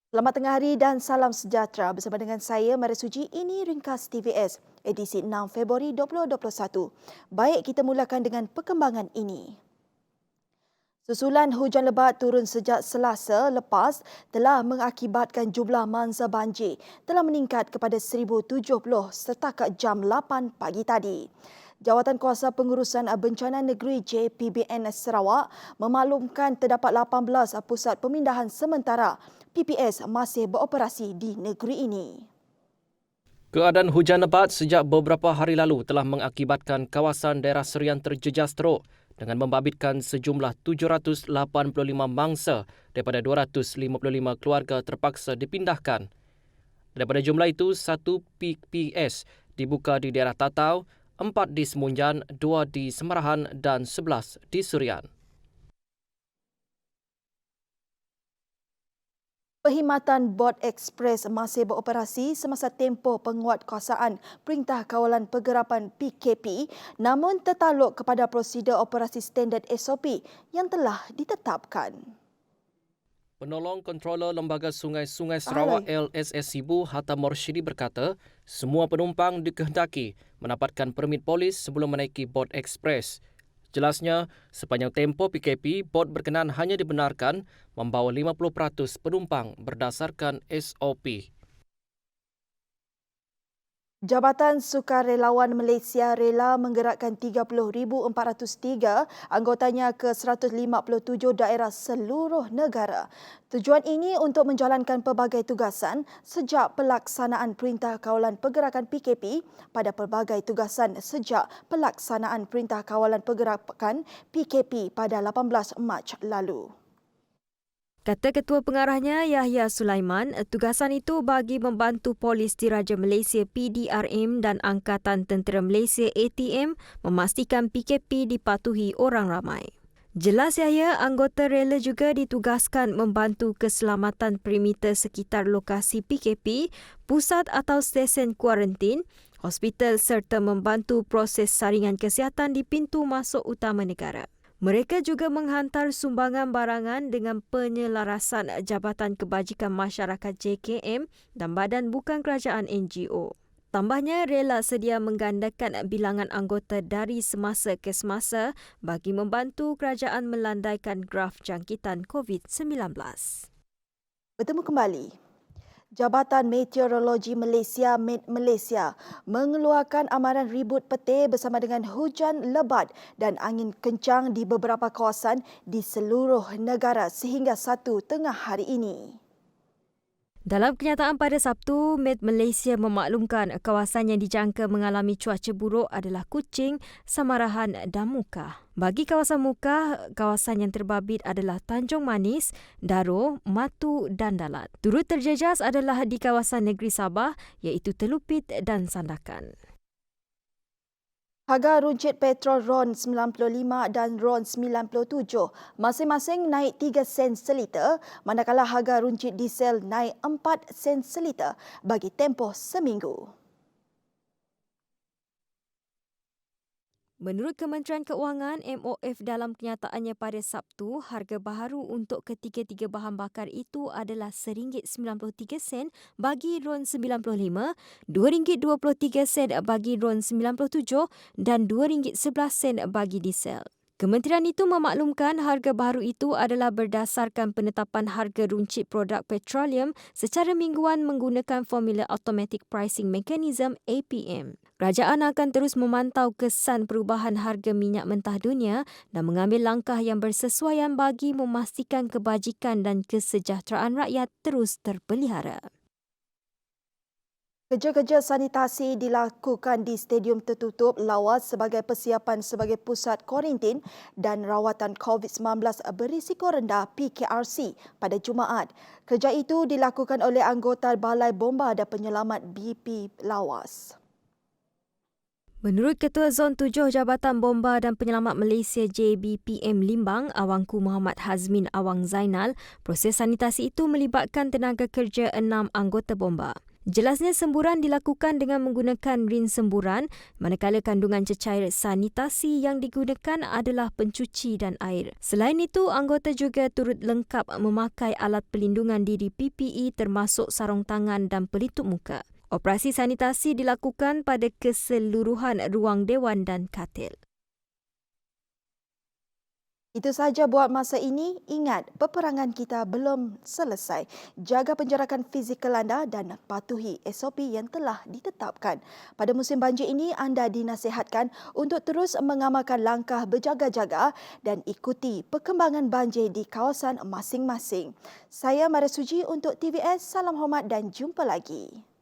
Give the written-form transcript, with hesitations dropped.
Selamat tengah hari dan salam sejahtera bersama dengan saya Marisuji. Ini ringkas TVS edisi 6 Februari 2021. Baik, kita mulakan dengan perkembangan ini. Susulan hujan lebat turun sejak Selasa lepas telah mengakibatkan jumlah mangsa banjir telah meningkat kepada 1,070 setakat jam 8 pagi tadi. Jawatan Kuasa Pengurusan Bencana Negeri JPBN Sarawak memaklumkan terdapat 18 pusat pemindahan sementara PPS masih beroperasi di negeri ini. Keadaan hujan lebat sejak beberapa hari lalu telah mengakibatkan kawasan daerah Serian terjejas teruk dengan membabitkan sejumlah 785 mangsa daripada 255 keluarga terpaksa dipindahkan. Daripada jumlah itu, 1 PPS dibuka di daerah Tatau, 4 di Semunjan, 2 di Semarahan dan 11 di Serian. Perkhidmatan Bot Express masih beroperasi semasa tempoh penguatkuasaan Perintah Kawalan Pergerakan PKP namun tertakluk kepada prosedur operasi standard SOP yang telah ditetapkan. Penolong Controller Lembaga Sungai-Sungai Sarawak LSS Sibu Hatta Morshidi berkata, semua penumpang dikehendaki mendapatkan permit polis sebelum menaiki bot ekspres. Jelasnya, sepanjang tempoh PKP, bot berkenaan hanya dibenarkan membawa 50% penumpang berdasarkan SOP. Jabatan Sukarelawan Malaysia rela menggerakkan 30,403 anggotanya ke 157 daerah seluruh negara. Tujuan ini untuk menjalankan pelbagai tugasan sejak pelaksanaan Perintah Kawalan Pergerakan PKP pada pelbagai tugasan sejak pelaksanaan Perintah Kawalan Pergerakan PKP pada 18 Mac lalu. Kata Ketua Pengarahnya Yahya Sulaiman, tugasan itu bagi membantu Polis Diraja Malaysia PDRM dan Angkatan Tentera Malaysia ATM memastikan PKP dipatuhi orang ramai. Jelas Yahya, anggota rela juga ditugaskan membantu keselamatan perimeter sekitar lokasi PKP, pusat atau stesen kuarantin, hospital serta membantu proses saringan kesihatan di pintu masuk utama negara. Mereka juga menghantar sumbangan barangan dengan penyelarasan Jabatan Kebajikan Masyarakat JKM dan Badan Bukan Kerajaan NGO. Tambahnya, rela sedia menggandakan bilangan anggota dari semasa ke semasa bagi membantu kerajaan melandaikan graf jangkitan COVID-19. Bertemu kembali. Jabatan Meteorologi Malaysia (Met Malaysia) mengeluarkan amaran ribut petir bersama dengan hujan lebat dan angin kencang di beberapa kawasan di seluruh negara sehingga 1 tengah hari ini. Dalam kenyataan pada Sabtu, Met Malaysia memaklumkan kawasan yang dijangka mengalami cuaca buruk adalah Kuching, Samarahan dan Mukah. Bagi kawasan Mukah, kawasan yang terbabit adalah Tanjung Manis, Daro, Matu dan Dalat. Turut terjejas adalah di kawasan negeri Sabah iaitu Telupit dan Sandakan. Harga runcit petrol RON 95 dan RON 97 masing-masing naik 3 sen seliter, manakala harga runcit diesel naik 4 sen seliter bagi tempoh seminggu. Menurut Kementerian Keuangan MOF dalam kenyataannya pada Sabtu, harga baharu untuk ketiga-tiga bahan bakar itu adalah RM1.93 bagi RON 95, RM2.23 bagi RON 97 dan RM2.11 bagi diesel. Kementerian itu memaklumkan harga baharu itu adalah berdasarkan penetapan harga runcit produk petroleum secara mingguan menggunakan formula Automatic Pricing Mechanism APM. Kerajaan akan terus memantau kesan perubahan harga minyak mentah dunia dan mengambil langkah yang bersesuaian bagi memastikan kebajikan dan kesejahteraan rakyat terus terpelihara. Kerja-kerja sanitasi dilakukan di stadium tertutup Lawas sebagai persiapan sebagai pusat kuarantin dan rawatan COVID-19 berisiko rendah PKRC pada Jumaat. Kerja itu dilakukan oleh anggota Balai Bomba dan Penyelamat BP Lawas. Menurut Ketua Zon 7 Jabatan Bomba dan Penyelamat Malaysia JBPM Limbang, Awangku Muhammad Hazmin Awang Zainal, proses sanitasi itu melibatkan tenaga kerja 6 anggota bomba. Jelasnya semburan dilakukan dengan menggunakan rin semburan, manakala kandungan cecair sanitasi yang digunakan adalah pencuci dan air. Selain itu, anggota juga turut lengkap memakai alat pelindungan diri PPE termasuk sarung tangan dan pelitup muka. Operasi sanitasi dilakukan pada keseluruhan ruang dewan dan katil. Itu sahaja buat masa ini. Ingat, peperangan kita belum selesai. Jaga penjarakan fizikal anda dan patuhi SOP yang telah ditetapkan. Pada musim banjir ini, anda dinasihatkan untuk terus mengamalkan langkah berjaga-jaga dan ikuti perkembangan banjir di kawasan masing-masing. Saya Maria Suji untuk TVS. Salam hormat dan jumpa lagi.